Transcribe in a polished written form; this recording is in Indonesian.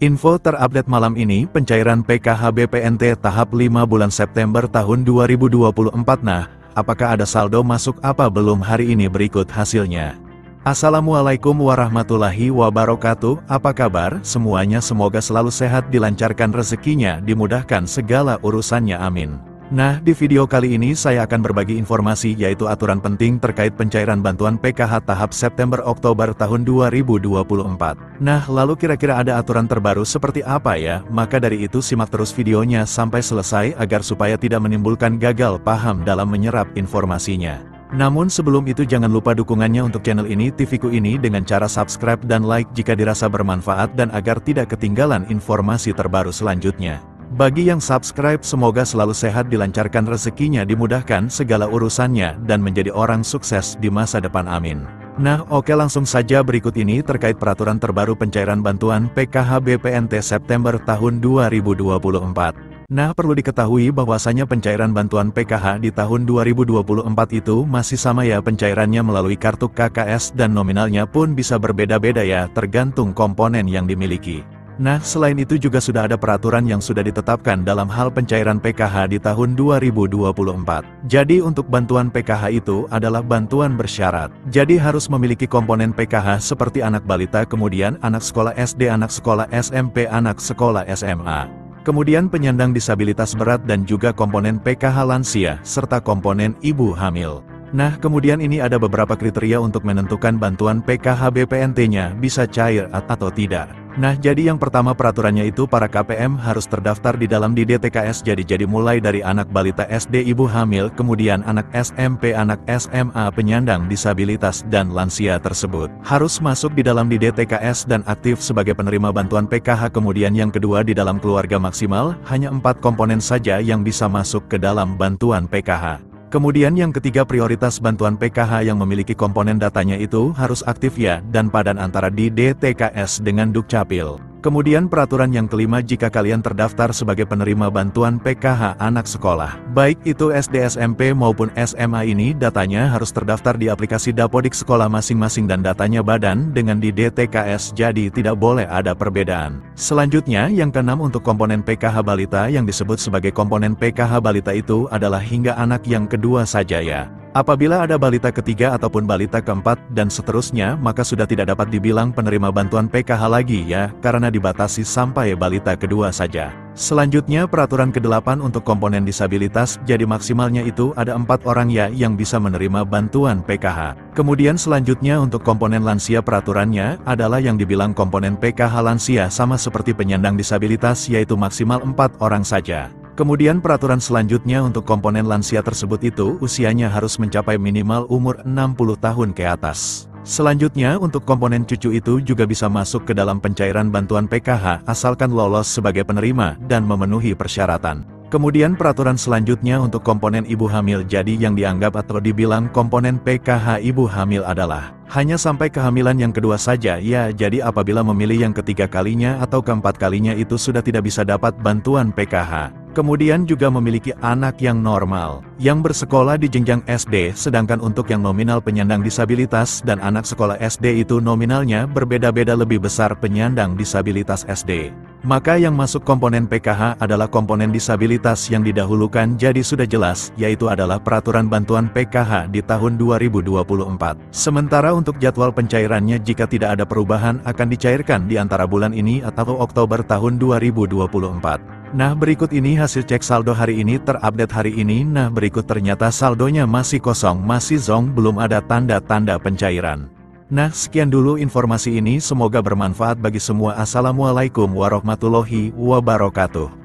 Info terupdate malam ini, pencairan PKH BPNT tahap 5 bulan September tahun 2024. Nah, apakah ada saldo masuk apa belum? Hari ini berikut hasilnya. Assalamualaikum warahmatullahi wabarakatuh. Apa kabar semuanya? Semoga selalu sehat, dilancarkan rezekinya, dimudahkan segala urusannya, amin. Nah, di video kali ini saya akan berbagi informasi yaitu aturan penting terkait pencairan bantuan PKH tahap September-Oktober tahun 2024. Nah, lalu kira-kira ada aturan terbaru seperti apa ya? Maka dari itu simak terus videonya sampai selesai agar supaya tidak menimbulkan gagal paham dalam menyerap informasinya. Namun sebelum itu jangan lupa dukungannya untuk channel ini, TV-ku ini dengan cara subscribe dan like jika dirasa bermanfaat dan agar tidak ketinggalan informasi terbaru selanjutnya. Bagi yang subscribe semoga selalu sehat, dilancarkan rezekinya, dimudahkan segala urusannya, dan menjadi orang sukses di masa depan, amin. Nah oke, langsung saja berikut ini terkait peraturan terbaru pencairan bantuan PKH BPNT September tahun 2024. Nah, perlu diketahui bahwasanya pencairan bantuan PKH di tahun 2024 itu masih sama ya, pencairannya melalui kartu KKS dan nominalnya pun bisa berbeda-beda ya, tergantung komponen yang dimiliki. Nah, selain itu juga sudah ada peraturan yang sudah ditetapkan dalam hal pencairan PKH di tahun 2024. Jadi untuk bantuan PKH itu adalah bantuan bersyarat. Jadi harus memiliki komponen PKH seperti anak balita, kemudian anak sekolah SD, anak sekolah SMP, anak sekolah SMA. Kemudian penyandang disabilitas berat dan juga komponen PKH lansia, serta komponen ibu hamil. Nah, kemudian ini ada beberapa kriteria untuk menentukan bantuan PKH BPNT-nya bisa cair atau tidak. Nah, jadi yang pertama peraturannya itu para KPM harus terdaftar di dalam DTKS. Jadi mulai dari anak balita SD, ibu hamil, kemudian anak SMP, anak SMA, penyandang disabilitas, dan lansia tersebut harus masuk di dalam DTKS dan aktif sebagai penerima bantuan PKH. Kemudian yang kedua, di dalam keluarga maksimal, hanya 4 komponen saja yang bisa masuk ke dalam bantuan PKH. Kemudian yang ketiga, prioritas bantuan PKH yang memiliki komponen datanya itu harus aktif ya, dan padan antara di DTKS dengan Dukcapil. Kemudian peraturan yang kelima, jika kalian terdaftar sebagai penerima bantuan PKH anak sekolah, baik itu SD, SMP maupun SMA, ini datanya harus terdaftar di aplikasi Dapodik sekolah masing-masing dan datanya badan dengan di DTKS, jadi tidak boleh ada perbedaan. Selanjutnya, yang keenam, untuk komponen PKH balita yang disebut sebagai komponen PKH balita itu adalah hingga anak yang kedua saja ya. Apabila ada balita ketiga ataupun balita keempat dan seterusnya, maka sudah tidak dapat dibilang penerima bantuan PKH lagi ya, karena dibatasi sampai balita kedua saja. Selanjutnya peraturan ke-8 untuk komponen disabilitas, jadi maksimalnya itu ada 4 orang ya yang bisa menerima bantuan PKH. Kemudian selanjutnya untuk komponen lansia, peraturannya adalah yang dibilang komponen PKH lansia sama seperti penyandang disabilitas, yaitu maksimal 4 orang saja. Kemudian peraturan selanjutnya untuk komponen lansia tersebut itu usianya harus mencapai minimal umur 60 tahun ke atas. Selanjutnya untuk komponen cucu itu juga bisa masuk ke dalam pencairan bantuan PKH asalkan lolos sebagai penerima dan memenuhi persyaratan. Kemudian peraturan selanjutnya untuk komponen ibu hamil, jadi yang dianggap atau dibilang komponen PKH ibu hamil adalah hanya sampai kehamilan yang kedua saja ya, jadi apabila memilih yang ketiga kalinya atau keempat kalinya itu sudah tidak bisa dapat bantuan PKH. Kemudian juga memiliki anak yang normal, yang bersekolah di jenjang SD, sedangkan untuk yang nominal penyandang disabilitas dan anak sekolah SD itu nominalnya berbeda-beda, lebih besar penyandang disabilitas SD. Maka yang masuk komponen PKH adalah komponen disabilitas yang didahulukan, jadi sudah jelas, yaitu adalah peraturan bantuan PKH di tahun 2024. Sementara untuk jadwal pencairannya jika tidak ada perubahan akan dicairkan di antara bulan ini atau Oktober tahun 2024. Nah, berikut ini hasil cek saldo hari ini, terupdate hari ini. Nah, berikut ternyata saldonya masih kosong, masih zong, belum ada tanda-tanda pencairan. Nah, sekian dulu informasi ini, semoga bermanfaat bagi semua. Assalamualaikum warahmatullahi wabarakatuh.